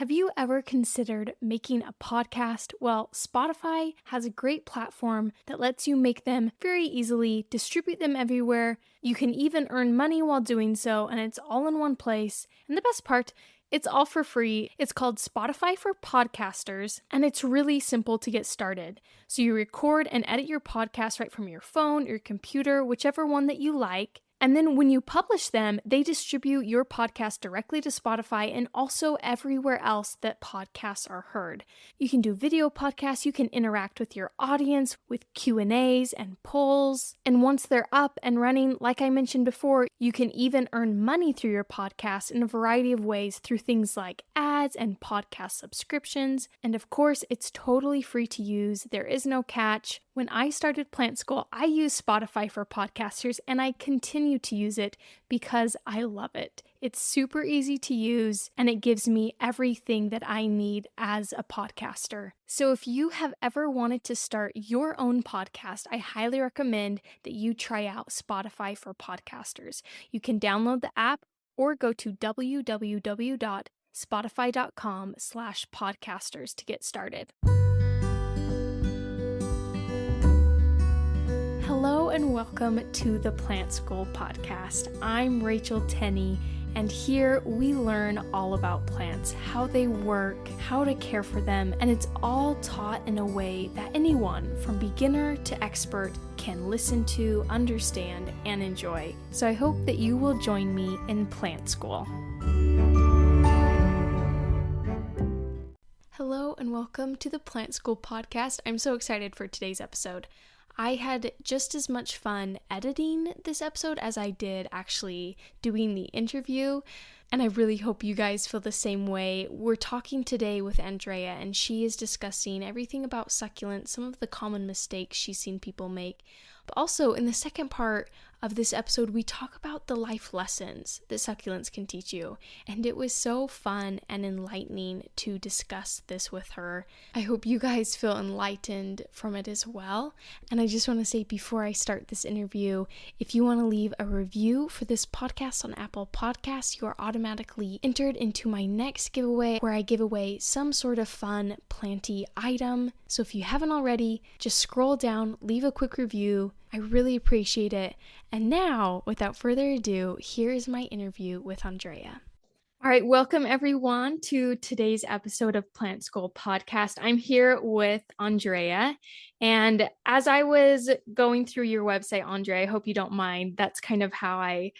Have you ever considered making a podcast? Well, Spotify has a great platform that lets you make them very easily, distribute them everywhere. You can even earn money while doing so, and it's all in one place. And the best part, it's all for free. It's called Spotify for Podcasters, and it's really simple to get started. So you record and edit your podcast right from your phone, your computer, whichever one that you like. And then when you publish them, they distribute your podcast directly to Spotify and also everywhere else that podcasts are heard. You can do video podcasts, you can interact with your audience with Q&As and polls. And once they're up and running, like I mentioned before, you can even earn money through your podcast in a variety of ways through things like ads and podcast subscriptions. And of course, it's totally free to use. There is no catch. When I started Plant School, I used Spotify for Podcasters, and I continue to use it because I love it. It's super easy to use, and it gives me everything that I need as a podcaster. So if you have ever wanted to start your own podcast, I highly recommend that you try out Spotify for Podcasters. You can download the app or go to www.spotify.com/podcasters to get started. Hello and welcome to the Plant School podcast. I'm Rachel Tenney, and here we learn all about plants, how they work, how to care for them, and it's all taught in a way that anyone from beginner to expert can listen to, understand, and enjoy. So I hope that you will join me in Plant School. Hello and welcome to the Plant School podcast. I'm so excited for today's episode. I had just as much fun editing this episode as I did actually doing the interview, and I really hope you guys feel the same way. We're talking today with Andrea, and she is discussing everything about succulents, some of the common mistakes she's seen people make. But also, in the second part of this episode, we talk about the life lessons that succulents can teach you, and it was so fun and enlightening to discuss this with her. I hope you guys feel enlightened from it as well. And I just want to say before I start this interview, if you want to leave a review for this podcast on Apple Podcasts, you are automatically entered into my next giveaway, where I give away some sort of fun planty item. So if you haven't already, just scroll down, leave a quick review. I really appreciate it. And now, without further ado, here is my interview with Andrea. All right, welcome everyone to today's episode of Plant School Podcast. I'm here with Andrea, and as I was going through your website, Andrea, I hope you don't mind. That's kind of how I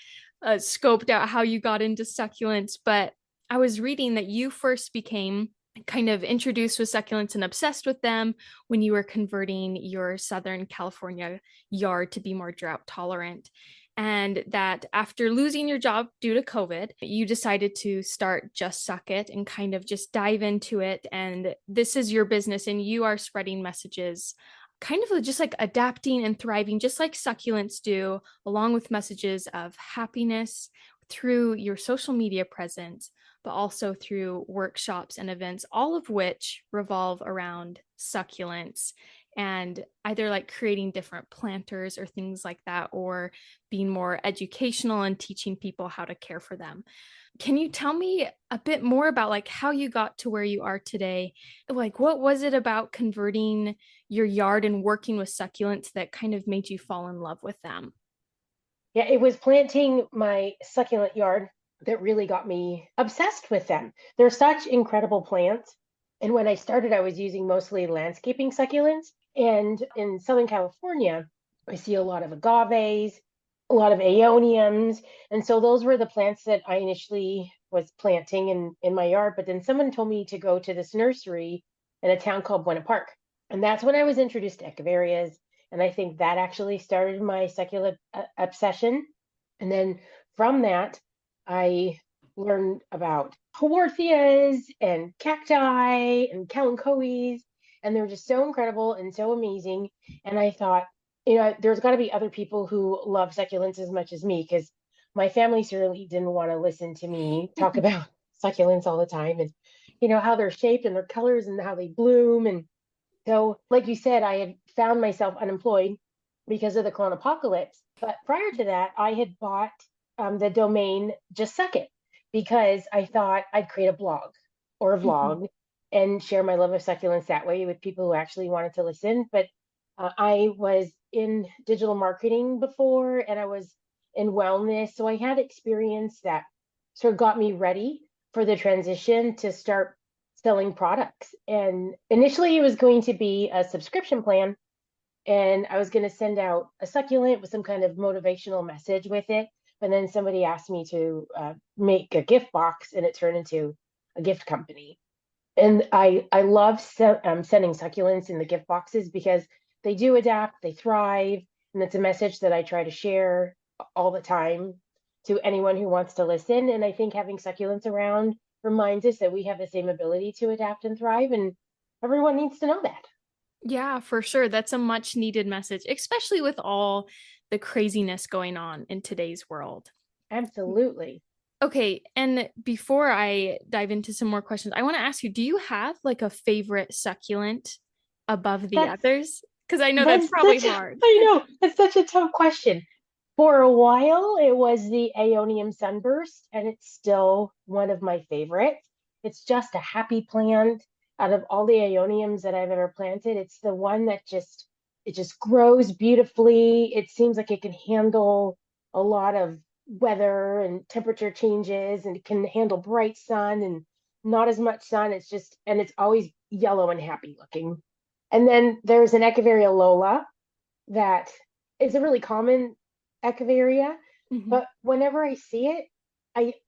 scoped out how you got into succulents, but I was reading that you first became kind of introduced with succulents and obsessed with them when you were converting your Southern California yard to be more drought tolerant. And that after losing your job due to COVID, you decided to start Just Suck It and kind of just dive into it. And this is your business, and you are spreading messages, kind of just like adapting and thriving, just like succulents do, along with messages of happiness through your social media presence, but also through workshops and events, all of which revolve around succulents and either like creating different planters or things like that, or being more educational and teaching people how to care for them. Can you tell me a bit more about like how you got to where you are today? Like, what was it about converting your yard and working with succulents that kind of made you fall in love with them? Yeah, it was planting my succulent yard that really got me obsessed with them. They're such incredible plants. And when I started, I was using mostly landscaping succulents. And in Southern California, I see a lot of agaves, a lot of aeoniums. And so those were the plants that I initially was planting in my yard. But then someone told me to go to this nursery in a town called Buena Park. And that's when I was introduced to echeverias. And I think that actually started my succulent obsession. And then from that, I learned about haworthias and cacti and kalanchoes, and they're just so incredible and so amazing. And I thought, there's got to be other people who love succulents as much as me, because my family certainly didn't want to listen to me talk about succulents all the time, and how they're shaped and their colors and how they bloom. And so, like you said, I had found myself unemployed because of the clone apocalypse. But prior to that, I had bought the domain Just Suck It, because I thought I'd create a blog or Mhm. vlog and share my love of succulents that way with people who actually wanted to listen. But I was in digital marketing before and I was in wellness. So I had experience that sort of got me ready for the transition to start selling products. And initially, it was going to be a subscription plan, and I was going to send out a succulent with some kind of motivational message with it. But then somebody asked me to make a gift box, and it turned into a gift company. And I love sending succulents in the gift boxes because they do adapt, they thrive, and it's a message that I try to share all the time to anyone who wants to listen. And I think having succulents around reminds us that we have the same ability to adapt and thrive, and everyone needs to know that. Yeah, for sure. That's a much needed message, especially with all the craziness going on in today's world. Absolutely. Okay, and before I dive into some more questions, I want to ask you, do you have like a favorite succulent above the That's others? Because I know that's that's probably such a hard. I know that's such a tough question. For a while, it was the Aeonium Sunburst, and it's still one of my favorites. It's just a happy plant. Out of all the Aeoniums that I've ever planted, it's the one that just grows beautifully. It seems like it can handle a lot of weather and temperature changes, and it can handle bright sun and not as much sun. And it's always yellow and happy looking. And then there's an Echeveria Lola that is a really common echeveria, Mhm. but whenever I see it,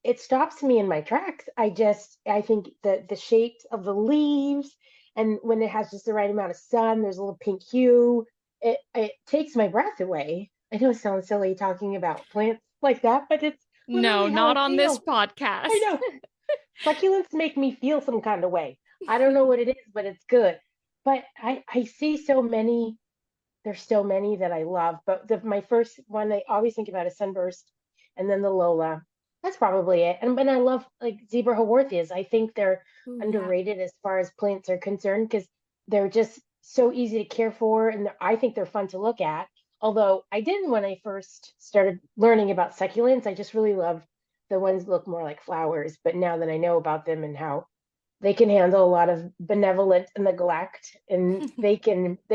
it stops me in my tracks. I think the shape of the leaves and when it has just the right amount of sun, there's a little pink hue. It takes my breath away. I know it sounds silly talking about plants like that, but it's No, literally how not I on this feel. I podcast. know succulents make me feel some kind of way. I don't know what it is, but it's good. But I see so many there's so many that I love, but my first one I always think about is Sunburst and then the Lola. That's probably it. And I love like zebra haworthias. I think they're Oh, yeah. underrated as far as plants are concerned because they're just so easy to care for and I think they're fun to look at. Although I didn't when I first started learning about succulents, I just really love the ones that look more like flowers. But now that I know about them and how they can handle a lot of benevolent neglect and they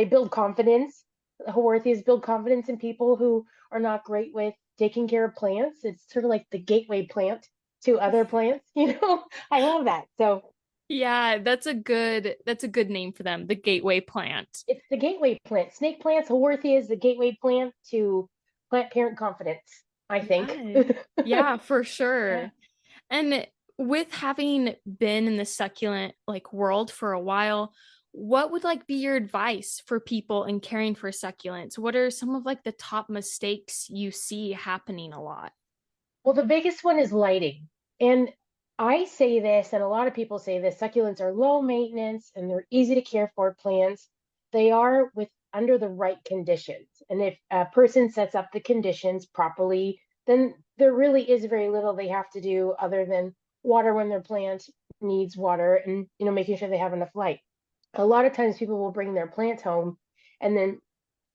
build confidence. Haworthias build confidence in people who are not great with taking care of plants. It's sort of like the gateway plant to other plants, I love that. So Yeah, that's a good name for them, the gateway plant. it's the gateway plant. Snake plants, Haworthia is the gateway plant to plant parent confidence, I think. Yeah. Yeah, for Yeah. sure. And with having been in the succulent like world for a while, what would like be your advice for people in caring for succulents? What are some of like the top mistakes you see happening a lot? Well, the biggest one is lighting. And I say this, and a lot of people say this, succulents are low maintenance and they're easy to care for plants. They are with under the right conditions. And if a person sets up the conditions properly, then there really is very little they have to do other than water when their plant needs water and making sure they have enough light. A lot of times people will bring their plants home and then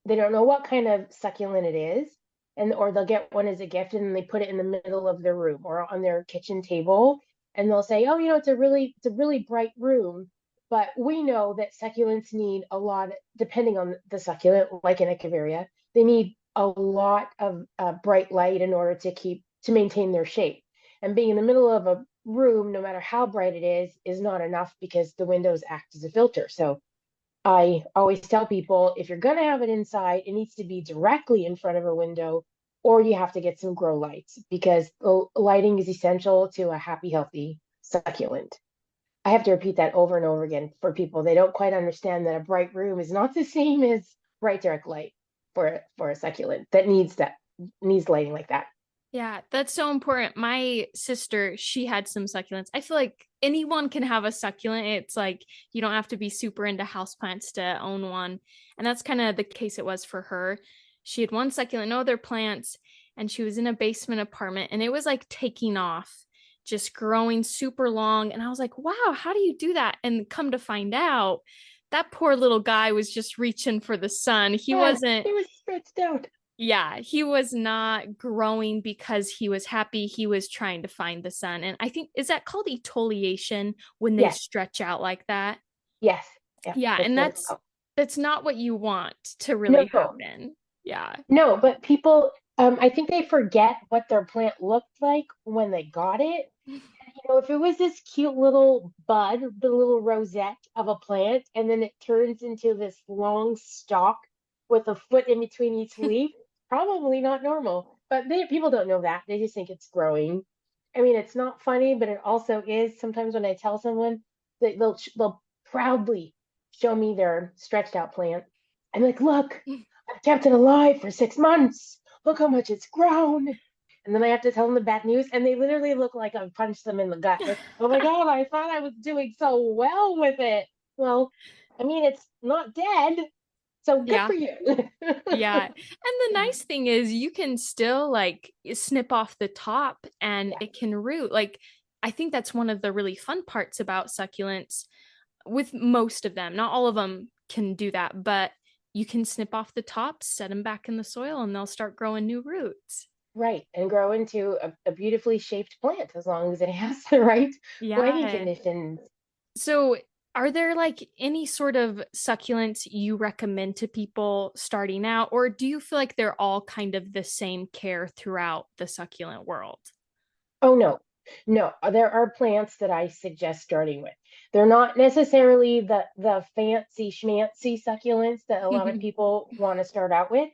they don't know what kind of succulent it is and or they'll get one as a gift and they put it in the middle of their room or on their kitchen table and they'll say, oh, it's a really bright room, but we know that succulents need a lot, depending on the succulent, like an echeveria, they need a lot of bright light in order to maintain their shape. And being in the middle of a room, no matter how bright it is not enough because the windows act as a filter. So I always tell people if you're going to have it inside, it needs to be directly in front of a window, or you have to get some grow lights because the lighting is essential to a happy, healthy succulent. I have to repeat that over and over again for people. They don't quite understand that a bright room is not the same as bright direct light for a succulent that needs lighting like that. Yeah, that's so important. My sister, she had some succulents. I feel like anyone can have a succulent. It's like you don't have to be super into houseplants to own one. And that's kind of the case it was for her. She had one succulent, no other plants, and she was in a basement apartment and it was like taking off, just growing super long. And I was like, wow, how do you do that? And come to find out, that poor little guy was just reaching for the sun. He Yeah, wasn't it was stretched out. Yeah, he was not growing because he was happy. He was trying to find the sun. And I think, is that called etoliation when they Yes, stretch out like that? yes, yeah, Yeah, that's and what it's that's called. that's not what you want to really No, happen. Yeah. no, but people, I think they forget what their plant looked like when they got it. If it was this cute little bud, the little rosette of a plant, and then it turns into this long stalk with a foot in between each leaf, probably not normal. But people don't know that. They just think it's growing. I mean, it's not funny, but it also is. Sometimes when I tell someone that they'll proudly show me their stretched out plant. I'm like, look, I've kept it alive for 6 months. Look how much it's grown. And then I have to tell them the bad news, and they literally look like I've punched them in the gut. Like, oh my God, I thought I was doing so well with it. Well, I mean, it's not dead, so good Yeah. for you. Yeah. And the nice thing is you can still like snip off the top and Yeah, it can root. Like I think that's one of the really fun parts about succulents with most of them. Not all of them can do that, but you can snip off the tops, set them back in the soil, and they'll start growing new roots. right. And grow into a beautifully shaped plant as long as it has the right lighting Yeah. conditions. So, are there like any sort of succulents you recommend to people starting out, or do you feel like they're all kind of the same care throughout the succulent world? Oh no, no. There are plants that I suggest starting with. They're not necessarily the fancy schmancy succulents that a lot of people want to start out with,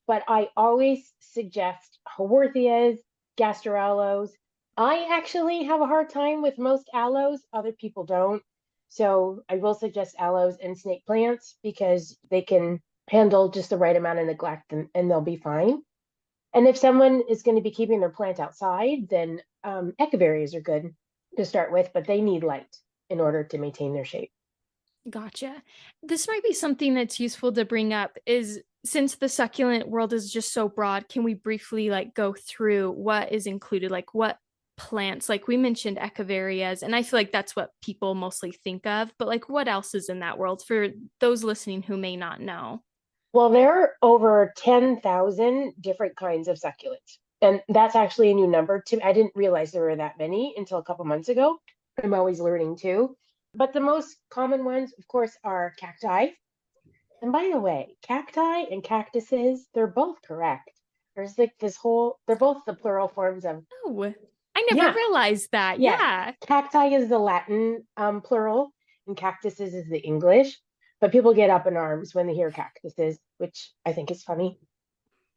but I always suggest Haworthias, Gastrellos. I actually have a hard time with most aloes. Other people don't. So I will suggest aloes and snake plants because they can handle just the right amount of neglect and they'll be fine. And if someone is going to be keeping their plant outside, then echeverias are good to start with, but they need light in order to maintain their shape. Gotcha. This might be something that's useful to bring up is since the succulent world is just so broad, can we briefly like go through what is included, like what plants, like we mentioned echeverias, and I feel like that's what people mostly think of, but like what else is in that world for those listening who may not know? Well, there are over 10,000 different kinds of succulents. And that's actually a new number to me. I didn't realize there were that many until a couple months ago. I'm always learning too. But the most common ones, of course, are cacti. And by the way, cacti and cactuses, they're both correct. There's like this whole, they're both the plural forms of, Oh, I never yeah, realized that. yeah. Yeah. Cacti is the Latin plural, and cactuses is the English. But people get up in arms when they hear cactuses, which I think is funny.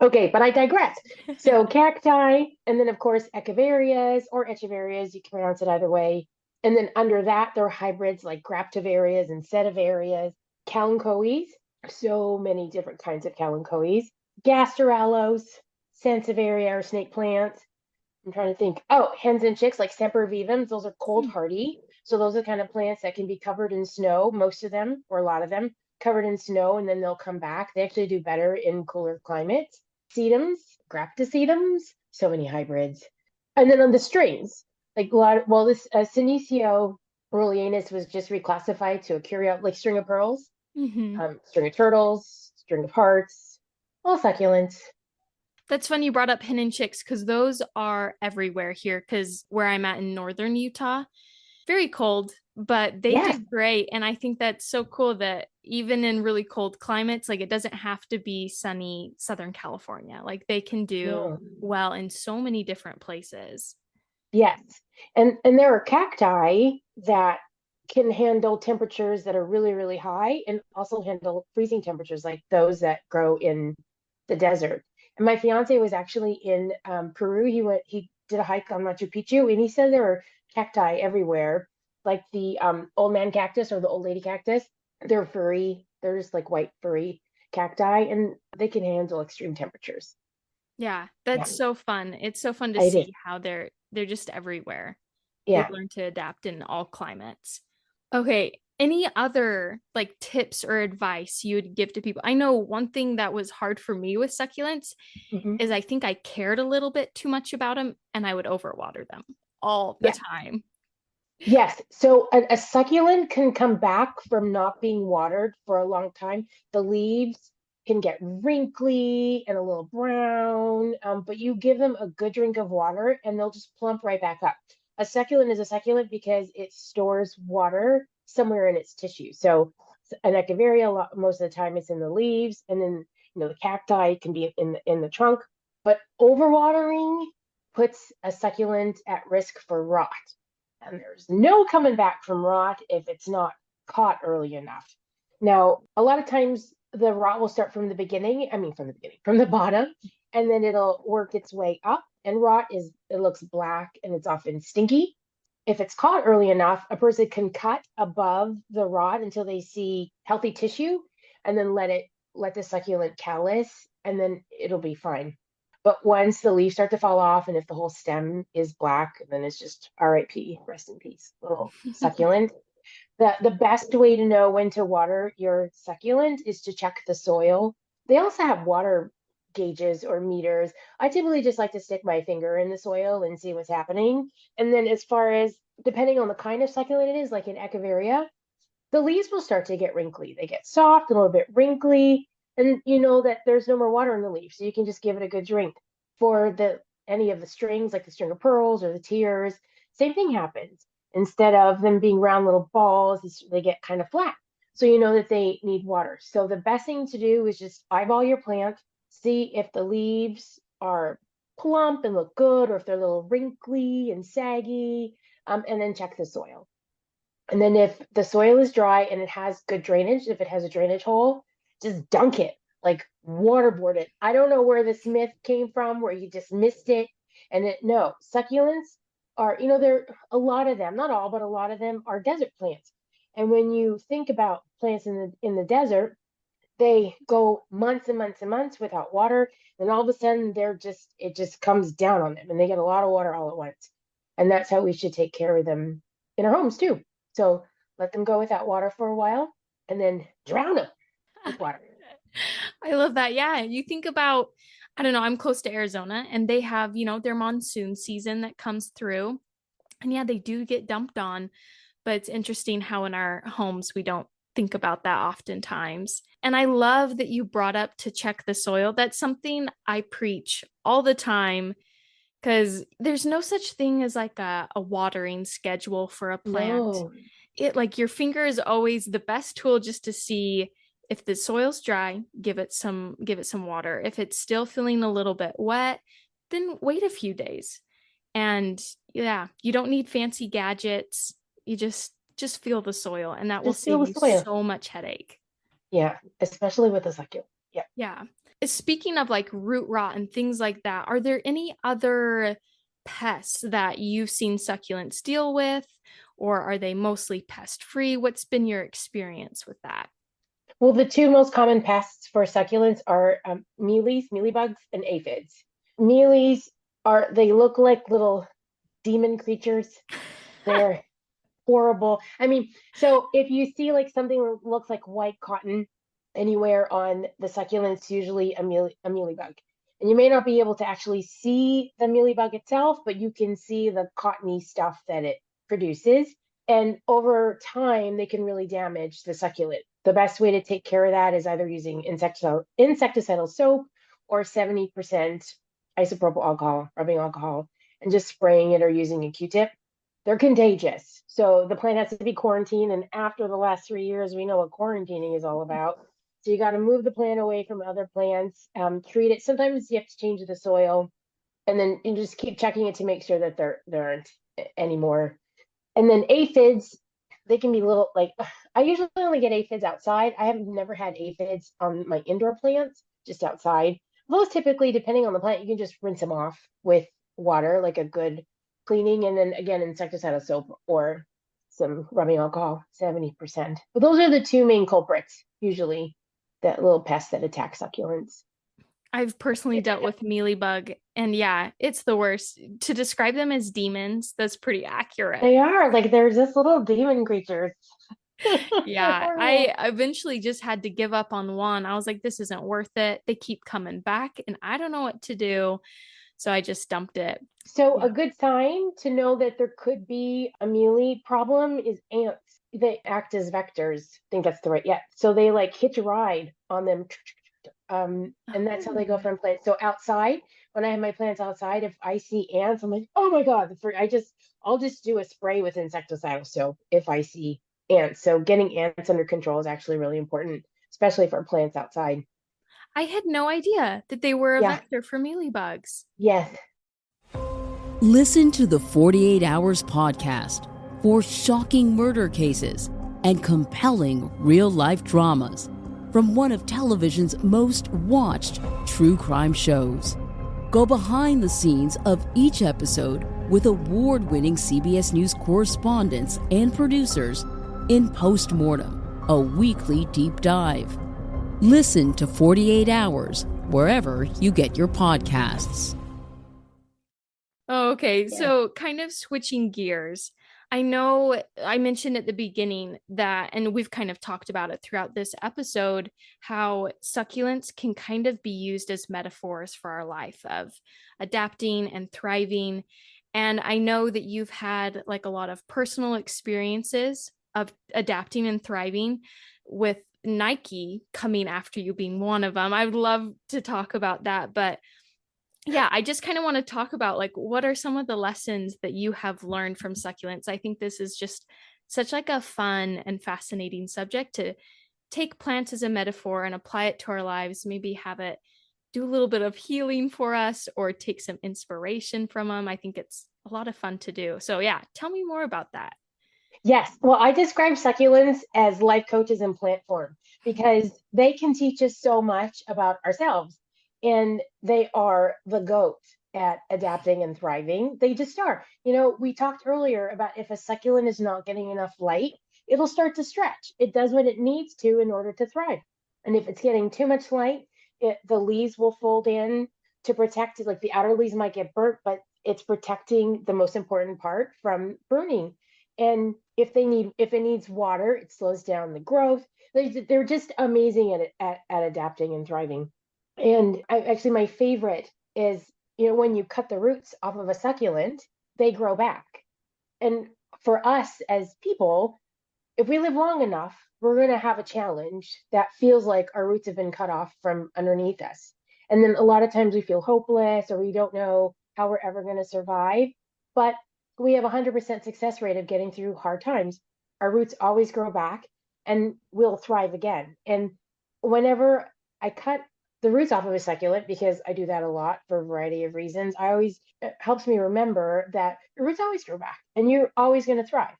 Okay, but I digress. So cacti, and then of course echeverias or echeverias, you can pronounce it either way. And then under that, there are hybrids like graptivarias and sedivarias, kalanchoes, so many different kinds of kalanchoes, gasterellos, sansevieria or snake plants. I'm trying to think. Oh, hens and chicks like sempervivums, those are cold hardy. So those are the kind of plants that can be covered in snow, most of them, or a lot of them, covered in snow, and then they'll come back. They actually do better in cooler climates. Sedums, graptosedums, so many hybrids. And then on the strings, like a lot of, well, this Senecio Aurelianus was just reclassified to a curio, like string of pearls, Hmm. string of turtles, string of hearts, all succulents. That's funny you brought up hen and chicks because those are everywhere here. Because where I'm at in northern Utah, very cold, but they do Yes. great. And I think that's so cool that even in really cold climates, like it doesn't have to be sunny Southern California. Like they can do No. well in so many different places. Yes. And there are cacti that can handle temperatures that are really, really high and also handle freezing temperatures like those that grow in the desert. And my fiance was actually in Peru. He did a hike on Machu Picchu and he said there are cacti everywhere, like the old man cactus or the old lady cactus. They're furry. They're just like white furry cacti and they can handle extreme temperatures. Yeah, Yeah, that's so fun. It's so fun to I did. see how they're just everywhere. They've Yeah. learned to adapt in all climates. Okay, any other like tips or advice you would give to people? I know one thing that was hard for me with succulents Mhm. is I think I cared a little bit too much about them and I would overwater them all the Yeah. time. Yes. So a succulent can come back from not being watered for a long time. The leaves, can get wrinkly and a little brown, but you give them a good drink of water and they'll just plump right back up. A succulent is a succulent because it stores water somewhere in its tissue. So an echeveria, most of the time it's in the leaves, and then the cacti can be in the trunk. But overwatering puts a succulent at risk for rot. And there's no coming back from rot if it's not caught early enough. Now, a lot of times the rot will start from the beginning. I mean, from the bottom, and then it'll work its way up. And rot it looks black and it's often stinky. If it's caught early enough, a person can cut above the rot until they see healthy tissue, and then let the succulent callus, and then it'll be fine. But once the leaves start to fall off, and if the whole stem is black, then it's just RIP, rest in peace, little succulent. The best way to know when to water your succulent is to check the soil. They also have water gauges or meters. I typically just like to stick my finger in the soil and see what's happening. And then as far as depending on the kind of succulent it is, like an echeveria, the leaves will start to get wrinkly. They get soft, a little bit wrinkly, and you know that there's no more water in the leaf, so you can just give it a good drink. For any of the strings, like the string of pearls or the tears, same thing happens. Instead of them being round little balls, they get kind of flat. So you know that they need water. So the best thing to do is just eyeball your plant, see if the leaves are plump and look good, or if they're a little wrinkly and saggy, and then check the soil. And then if the soil is dry and it has good drainage, if it has a drainage hole, just dunk it, like waterboard it. I don't know where this myth came from, where you just missed it. No, succulents are, there a lot of them, not all, but a lot of them are desert plants. And when you think about plants in the desert, they go months and months and months without water, and all of a sudden it just comes down on them, and they get a lot of water all at once. And that's how we should take care of them in our homes too. So let them go without water for a while, and then drown them with water. I love that. Yeah. You think about, I don't know, I'm close to Arizona and they have, their monsoon season that comes through. And yeah, they do get dumped on, but it's interesting how in our homes we don't think about that oftentimes. And I love that you brought up to check the soil. That's something I preach all the time because there's no such thing as like a watering schedule for a plant. No, It like your finger is always the best tool just to see if the soil's dry, give it some water. If it's still feeling a little bit wet, then wait a few days. And yeah, you don't need fancy gadgets. You just feel the soil and that will just feel save the you soil. so much headache. Yeah, especially with the succulent. Yeah. Yeah. Speaking of like root rot and things like that, are there any other pests that you've seen succulents deal with, or are they mostly pest free? What's been your experience with that? Well, the two most common pests for succulents are mealybugs, and aphids. Mealies they look like little demon creatures. They're horrible. I mean, so if you see like something that looks like white cotton anywhere on the succulents, usually a mealybug. And you may not be able to actually see the mealybug itself, but you can see the cottony stuff that it produces. And over time, they can really damage the succulent. The best way to take care of that is either using insecticidal soap or 70% isopropyl alcohol, rubbing alcohol, and just spraying it or using a Q-tip. They're contagious. So the plant has to be quarantined. And after the last 3 years, we know what quarantining is all about. So you got to move the plant away from other plants, treat it. Sometimes you have to change the soil, and then you just keep checking it to make sure that there aren't any more. And then aphids, they can be little, like, I usually only get aphids outside. I have never had aphids on my indoor plants, just outside. Those typically, depending on the plant, you can just rinse them off with water, like a good cleaning, and then again, insecticidal soap or some rubbing alcohol, 70%. But those are the two main culprits, usually, that little pests that attack succulents. I've personally dealt with mealybug, and yeah, it's the worst. To describe them as demons, that's pretty accurate. They are like they're just little demon creatures. They're Yeah, horrible. I eventually just had to give up on one. I was like, this isn't worth it. They keep coming back, and I don't know what to do. So I just dumped it. So a Yeah. good sign to know that there could be a mealy problem is ants. They act as vectors. I think that's the right. Yeah. So they like hitch a ride on them And that's how they go Oh. from plants. So outside, when I have my plants outside, if I see ants, I'm like, oh my God, I'll just do a spray with insecticidal soap if I see ants. So getting ants under control is actually really important, especially for plants outside. I had no idea that they were a Yeah. vector for mealybugs. Yes. Listen to the 48 Hours podcast for shocking murder cases and compelling real-life dramas from one of television's most watched true crime shows. Go behind the scenes of each episode with award-winning CBS News correspondents and producers in Postmortem, a weekly deep dive. Listen to 48 Hours wherever you get your podcasts. Oh, okay. Yeah. So, kind of switching gears. I know I mentioned at the beginning that, and we've kind of talked about it throughout this episode, how succulents can kind of be used as metaphors for our life of adapting and thriving. And I know that you've had like a lot of personal experiences of adapting and thriving, with Nike coming after you being one of them. I would love to talk about that, but yeah, I just kind of want to talk about like what are some of the lessons that you have learned from succulents. I think this is just such like a fun and fascinating subject to take plants as a metaphor and apply it to our lives, maybe have it do a little bit of healing for us or take some inspiration from them. I think it's a lot of fun to do. So yeah, tell me more about that. Yes. Well, I describe succulents as life coaches in plant form because they can teach us so much about ourselves. And they are the GOAT at adapting and thriving. They just are. We talked earlier about if a succulent is not getting enough light, it'll start to stretch. It does what it needs to in order to thrive. And if it's getting too much light, the leaves will fold in to protect it. Like the outer leaves might get burnt, but it's protecting the most important part from burning. And if it needs water, it slows down the growth. They're just amazing at adapting and thriving. And actually, my favorite is, when you cut the roots off of a succulent, they grow back. And for us as people, if we live long enough, we're going to have a challenge that feels like our roots have been cut off from underneath us. And then a lot of times we feel hopeless or we don't know how we're ever going to survive. But we have a 100% success rate of getting through hard times. Our roots always grow back and we'll thrive again. And whenever I cut the roots off of a succulent, because I do that a lot for a variety of reasons, it helps me remember that your roots always grow back and you're always going to thrive.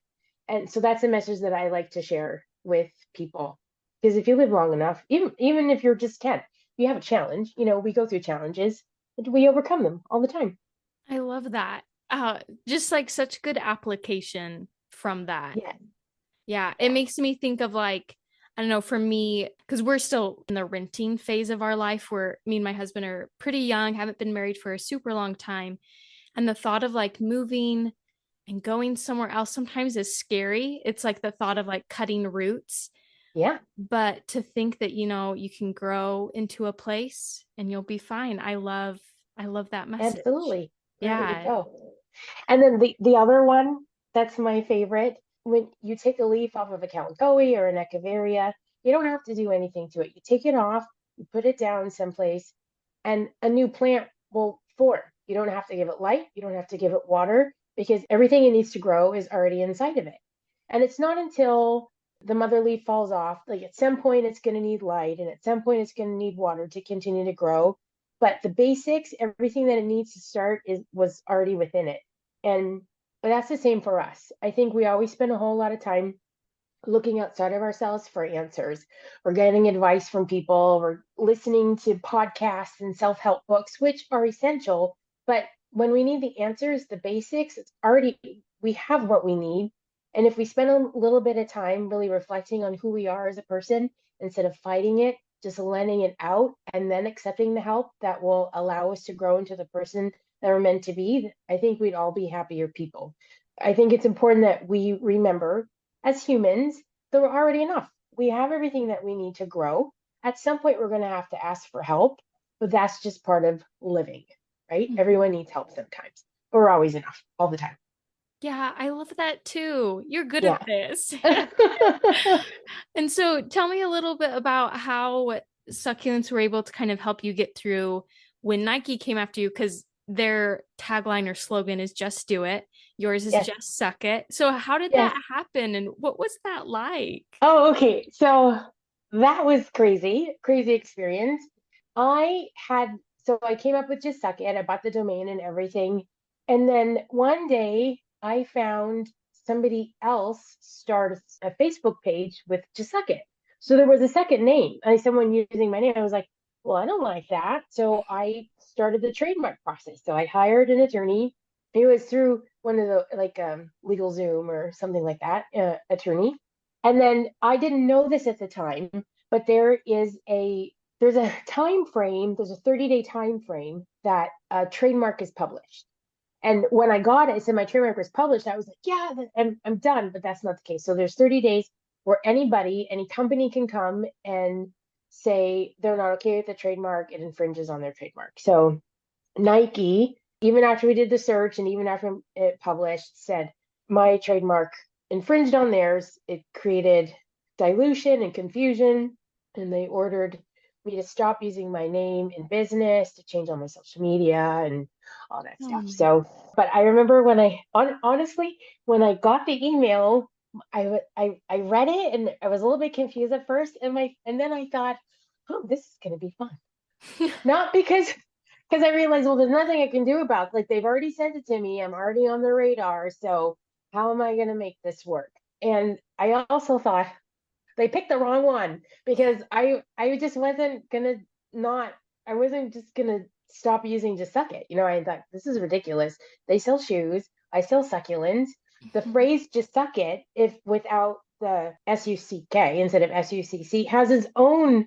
And so that's a message that I like to share with people. Because if you live long enough, even if you're just 10, you have a challenge. We go through challenges, and we overcome them all the time. I love that. Just like such good application from that. Yeah. Yeah, it makes me think of like, I don't know, for me, because we're still in the renting phase of our life where me and my husband are pretty young, haven't been married for a super long time. And the thought of like moving and going somewhere else sometimes is scary. It's like the thought of like cutting roots. Yeah. But to think that, you can grow into a place and you'll be fine. I love that message. Absolutely. There you Yeah. go. And then the other one that's my favorite, when you take a leaf off of a calicoe or an echeveria, you don't have to do anything to it. You take it off, you put it down someplace, and a new plant will form. You don't have to give it light, you don't have to give it water, because everything it needs to grow is already inside of it. And it's not until the mother leaf falls off, like at some point it's going to need light, and at some point it's going to need water to continue to grow. But the basics, everything that it needs to start was already within it. And that's the same for us. I think we always spend a whole lot of time looking outside of ourselves for answers. We're getting advice from people, we're listening to podcasts and self-help books, which are essential. But when we need the answers, the basics, we have what we need. And if we spend a little bit of time really reflecting on who we are as a person, instead of fighting it, just letting it out and then accepting the help that will allow us to grow into the person that we're meant to be, I think we'd all be happier people. I think it's important that we remember as humans that we're already enough. We have everything that we need to grow. At some point, we're going to have to ask for help, but that's just part of living, right? Everyone needs help sometimes. But we're always enough all the time. Yeah, I love that too. You're good Yeah. at this. And so tell me a little bit about how Succulents were able to kind of help you get through when Nike came after you, because their tagline or slogan is just do it. Yours is Yes. just suck it. So how did Yes. that happen, and what was that like? Oh, okay. So that was crazy experience. I came up with just suck it. I bought the domain and everything. And then one day I found somebody else start a Facebook page with just suck it. So there was a second name, and someone using my name. I was like, well, I don't like that. So I started the trademark process. So I hired an attorney. It was through one of the Legal Zoom or something like that, attorney. And then I didn't know this at the time, but there's a time frame, there's a 30-day time frame that a trademark is published. And when I got it, it said my trademark was published. I was like, yeah, I'm done, but that's not the case. So there's 30 days where any company can come and say they're not okay with the trademark, it infringes on their trademark. So Nike, even after we did the search and even after it published, said my trademark infringed on theirs. It created dilution and confusion, and they ordered me to stop using my name in business, to change all my social media and all that stuff. So, but I remember honestly, when I got the email, I read it and I was a little bit confused at first, and then I thought, oh, this is going to be fun. Not because I realized, well, there's nothing I can do about, like, they've already sent it to me. I'm already on the radar. So how am I going to make this work? And I also thought they picked the wrong one, because I just wasn't going to not, I wasn't just going to stop using just suck it. I thought, this is ridiculous. They sell shoes. I sell succulents. The phrase just suck it, if without the S-U-C-K instead of S-U-C-C, has its own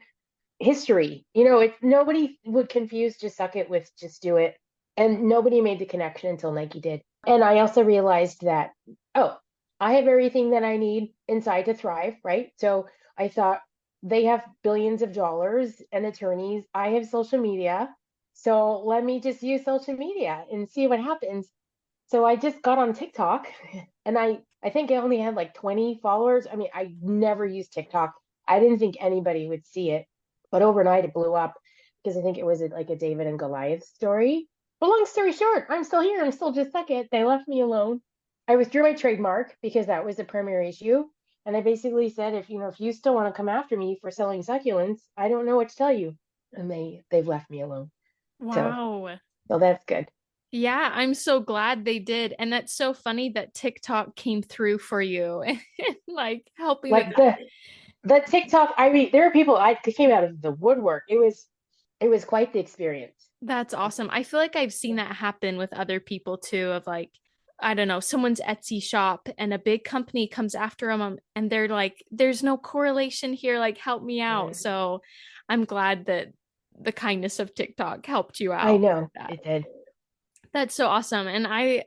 history. Nobody would confuse just suck it with just do it. And nobody made the connection until Nike did. And I also realized that, oh, I have everything that I need inside to thrive, right? So I thought, they have billions of dollars and attorneys. I have social media. So let me just use social media and see what happens. So I just got on TikTok, and I think I only had like 20 followers. I mean, I never used TikTok. I didn't think anybody would see it. But overnight it blew up, because I think it was like a David and Goliath story. But long story short, I'm still here. I'm still just stuck it. They left me alone. I withdrew my trademark because that was the primary issue. And I basically said, if you still want to come after me for selling succulents, I don't know what to tell you. And they've left me alone. Wow. So that's good. Yeah, I'm so glad they did. And that's so funny that TikTok came through for you and like helping with Like that. the TikTok, I mean, there are people I came out of the woodwork. It was quite the experience. That's awesome. I feel like I've seen that happen with other people too, of like, I don't know, someone's Etsy shop and a big company comes after them and they're like, there's no correlation here, like help me out. Yeah. So I'm glad that the kindness of TikTok helped you out. I know That. it did. That's so awesome. And I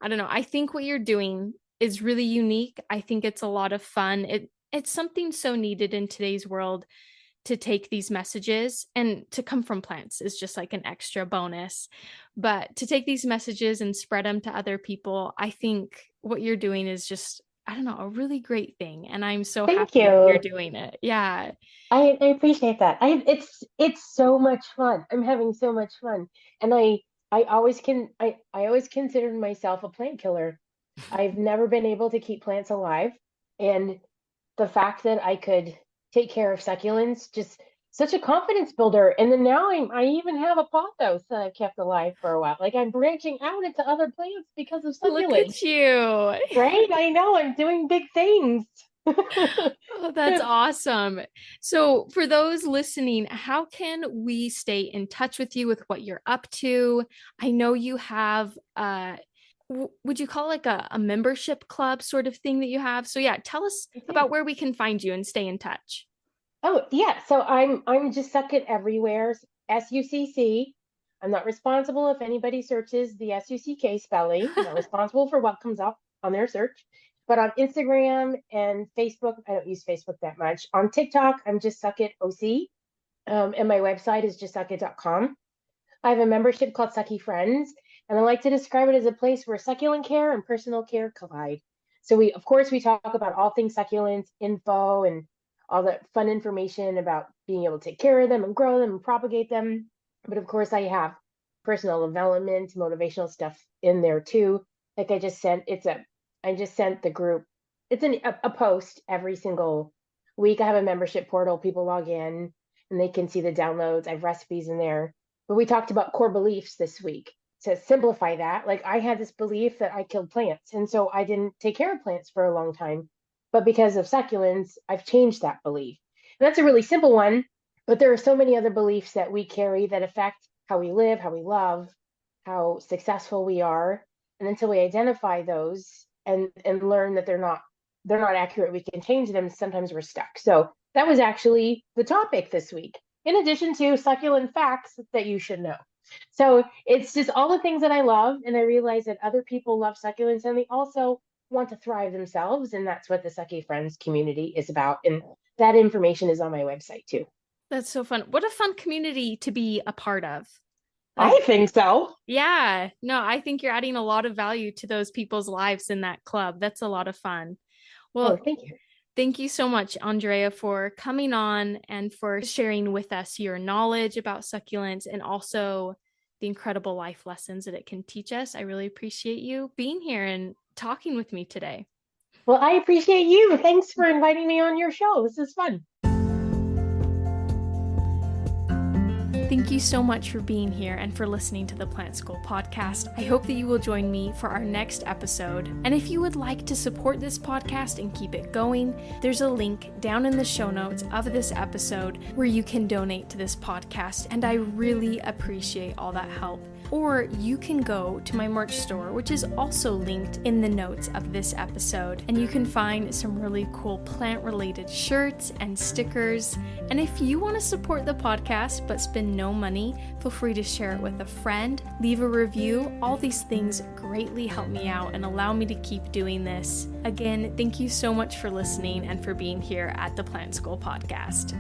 don't know, I think what you're doing is really unique. I think it's a lot of fun. It's something so needed in today's world, to take these messages, and to come from plants is just like an extra bonus. But to take these messages and spread them to other people, I think what you're doing is just, I don't know, a really great thing. And I'm so Thank happy that you're you. doing it. Yeah. I appreciate that. It's so much fun. I'm having so much fun. And I always considered myself a plant killer. I've never been able to keep plants alive. And the fact that I could take care of succulents, just such a confidence builder. And then now I even have a pothos that I've kept alive for a while. Like, I'm branching out into other plants because of Look succulents. at you. Right? I know, I'm doing big things. Oh, that's awesome. So, for those listening, how can we stay in touch with you with what you're up to? I know you have, would you call it like a membership club sort of thing that you have? So, yeah, tell us about where we can find you and stay in touch. Oh, yeah. So I'm just suck it everywhere. SUCC. I'm not responsible if anybody searches the SUCK spelling. I'm not responsible for what comes up on their search. But on Instagram and Facebook, I don't use Facebook that much. On TikTok, I'm just suck it OC. And my website is justsuckit.com. I have a membership called Sucky Friends, and I like to describe it as a place where succulent care and personal care collide. So of course, we talk about all things succulents, info, and all that fun information about being able to take care of them and grow them and propagate them. But of course, I have personal development, motivational stuff in there too. Like I just sent, I just sent the group, it's a post every single week. I have a membership portal. People log in and they can see the downloads. I have recipes in there. But we talked about core beliefs this week. To simplify that, like I had this belief that I killed plants, and so I didn't take care of plants for a long time. But because of succulents, I've changed that belief. And that's a really simple one, but there are so many other beliefs that we carry that affect how we live, how we love, how successful we are. And until we identify those and learn that they're not accurate, we can change them. Sometimes we're stuck. So that was actually the topic this week, in addition to succulent facts that you should know. So it's just all the things that I love. And I realize that other people love succulents and they also want to thrive themselves. And that's what the Sucky Friends community is about. And that information is on my website too. That's so fun. What a fun community to be a part of. I think so. Yeah. No, I think you're adding a lot of value to those people's lives in that club. That's a lot of fun. Well, thank you. Thank you so much, Andrea, for coming on and for sharing with us your knowledge about succulents and also the incredible life lessons that it can teach us. I really appreciate you being here and talking with me today. Well, I appreciate you. Thanks for inviting me on your show. This is fun. Thank you so much for being here and for listening to the Plant School podcast. I hope that you will join me for our next episode. And if you would like to support this podcast and keep it going, there's a link down in the show notes of this episode where you can donate to this podcast. And I really appreciate all that help. Or you can go to my merch store, which is also linked in the notes of this episode. And you can find some really cool plant-related shirts and stickers. And if you want to support the podcast but spend no money, feel free to share it with a friend, leave a review. All these things greatly help me out and allow me to keep doing this. Again, thank you so much for listening and for being here at the Plant School podcast.